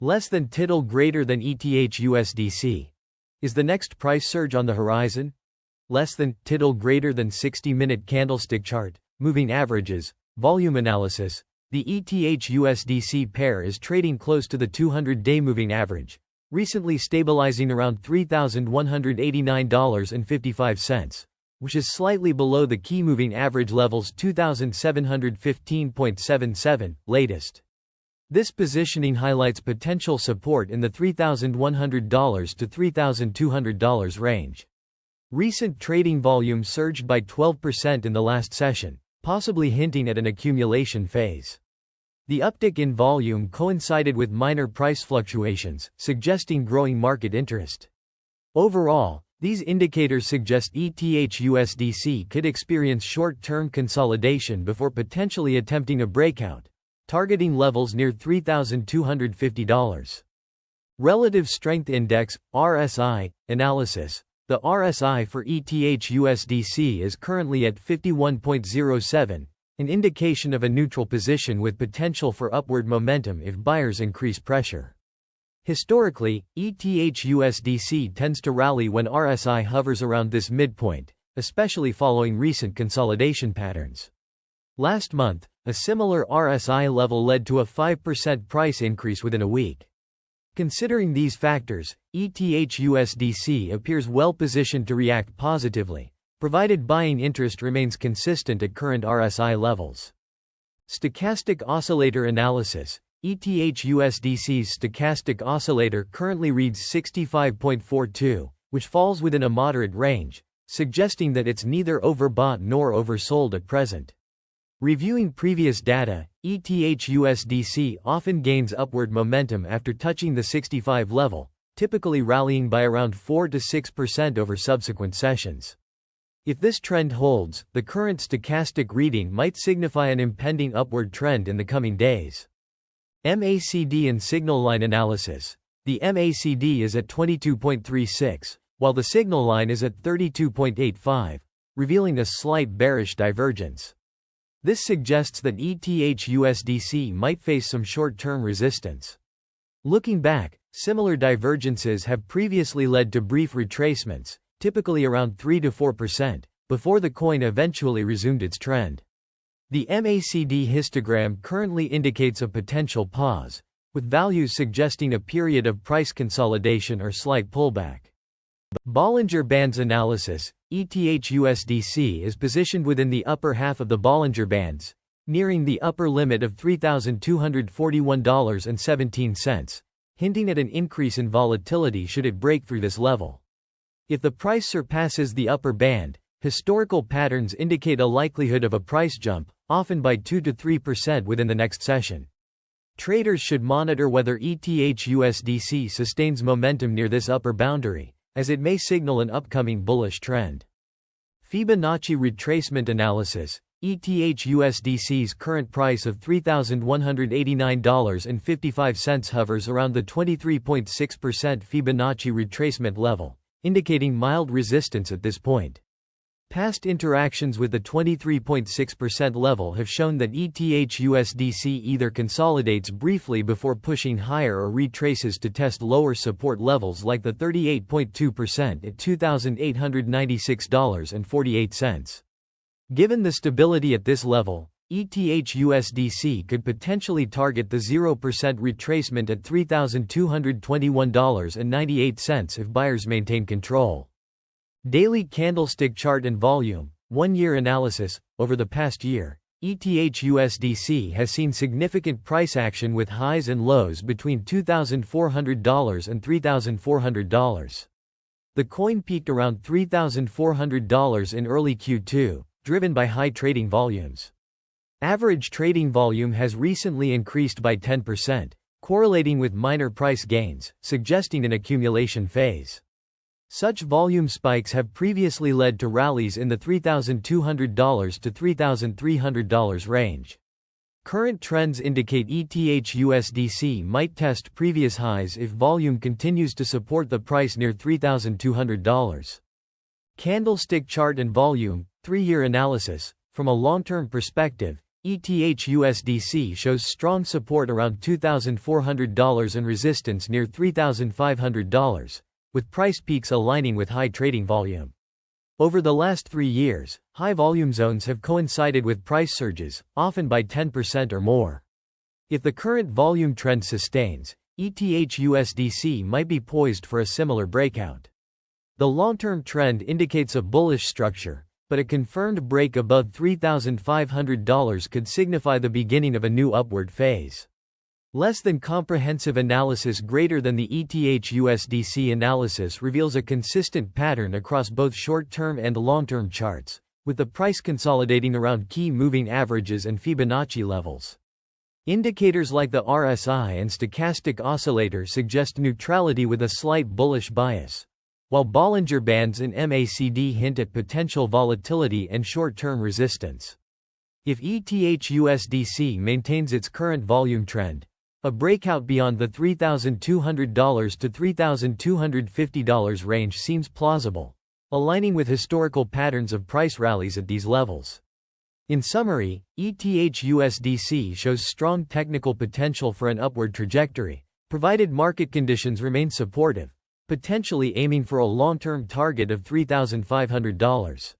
Less than tittle greater than ETHUSDC. Is the next price surge on the horizon? Less than tittle greater than 60-minute candlestick chart, moving averages, volume analysis. The ETHUSDC pair is trading close to the 200-day moving average, recently stabilizing around $3,189.55, which is slightly below the key moving average levels 2,715.77, latest. This positioning highlights potential support in the $3,100 to $3,200 range. Recent trading volume surged by 12% in the last session, possibly hinting at an accumulation phase. The uptick in volume coincided with minor price fluctuations, suggesting growing market interest. Overall, these indicators suggest ETHUSDC could experience short-term consolidation before potentially attempting a breakout, targeting levels near $3,250. Relative Strength Index, RSI, analysis. The RSI for ETHUSDC is currently at 51.07, an indication of a neutral position with potential for upward momentum if buyers increase pressure. Historically, ETHUSDC tends to rally when RSI hovers around this midpoint, especially following recent consolidation patterns. Last month, a similar RSI level led to a 5% price increase within a week. Considering these factors, ETHUSDC appears well positioned to react positively, provided buying interest remains consistent at current RSI levels. Stochastic Oscillator Analysis. ETHUSDC's stochastic oscillator currently reads 65.42, which falls within a moderate range, suggesting that it's neither overbought nor oversold at present. Reviewing previous data, ETHUSDC often gains upward momentum after touching the 65 level, typically rallying by around 4 to 6% over subsequent sessions. If this trend holds, the current stochastic reading might signify an impending upward trend in the coming days. MACD and signal line analysis. The MACD is at 22.36, while the signal line is at 32.85, revealing a slight bearish divergence. This suggests that ETHUSDC might face some short-term resistance. Looking back, similar divergences have previously led to brief retracements, typically around 3 to 4%, before the coin eventually resumed its trend. The MACD histogram currently indicates a potential pause, with values suggesting a period of price consolidation or slight pullback. Bollinger Bands analysis. ETHUSDC is positioned within the upper half of the Bollinger Bands, nearing the upper limit of $3,241.17, hinting at an increase in volatility should it break through this level. If the price surpasses the upper band, historical patterns indicate a likelihood of a price jump, often by 2 to 3% within the next session. Traders should monitor whether ETHUSDC sustains momentum near this upper boundary, as it may signal an upcoming bullish trend. Fibonacci retracement analysis. ETHUSDC's current price of $3,189.55 hovers around the 23.6% Fibonacci retracement level, indicating mild resistance at this point. Past interactions with the 23.6% level have shown that ETHUSDC either consolidates briefly before pushing higher or retraces to test lower support levels like the 38.2% at $2,896.48. Given the stability at this level, ETHUSDC could potentially target the 0% retracement at $3,221.98 if buyers maintain control. Daily candlestick chart and volume. 1-year analysis. Over the past year, ETHUSDC has seen significant price action with highs and lows between $2,400 and $3,400. The coin peaked around $3,400 in early Q2, driven by high trading volumes. Average trading volume has recently increased by 10%, correlating with minor price gains, suggesting an accumulation phase. Such volume spikes have previously led to rallies in the $3,200 to $3,300 range. Current trends indicate ETHUSDC might test previous highs if volume continues to support the price near $3,200. Candlestick chart and volume. 3-year analysis. From a long-term perspective, ETHUSDC shows strong support around $2,400 and resistance near $3,500, with price peaks aligning with high trading volume. Over the last 3 years, high volume zones have coincided with price surges, often by 10% or more. If the current volume trend sustains, ETHUSDC might be poised for a similar breakout. The long-term trend indicates a bullish structure, but a confirmed break above $3,500 could signify the beginning of a new upward phase. Less than comprehensive analysis greater than the ETHUSDC analysis reveals a consistent pattern across both short-term and long-term charts, with the price consolidating around key moving averages and Fibonacci levels. Indicators like the RSI and stochastic oscillator suggest neutrality with a slight bullish bias, while Bollinger Bands and MACD hint at potential volatility and short-term resistance. If ETHUSDC maintains its current volume trend, a breakout beyond the $3,200 to $3,250 range seems plausible, aligning with historical patterns of price rallies at these levels. In summary, ETHUSDC shows strong technical potential for an upward trajectory, provided market conditions remain supportive, potentially aiming for a long-term target of $3,500.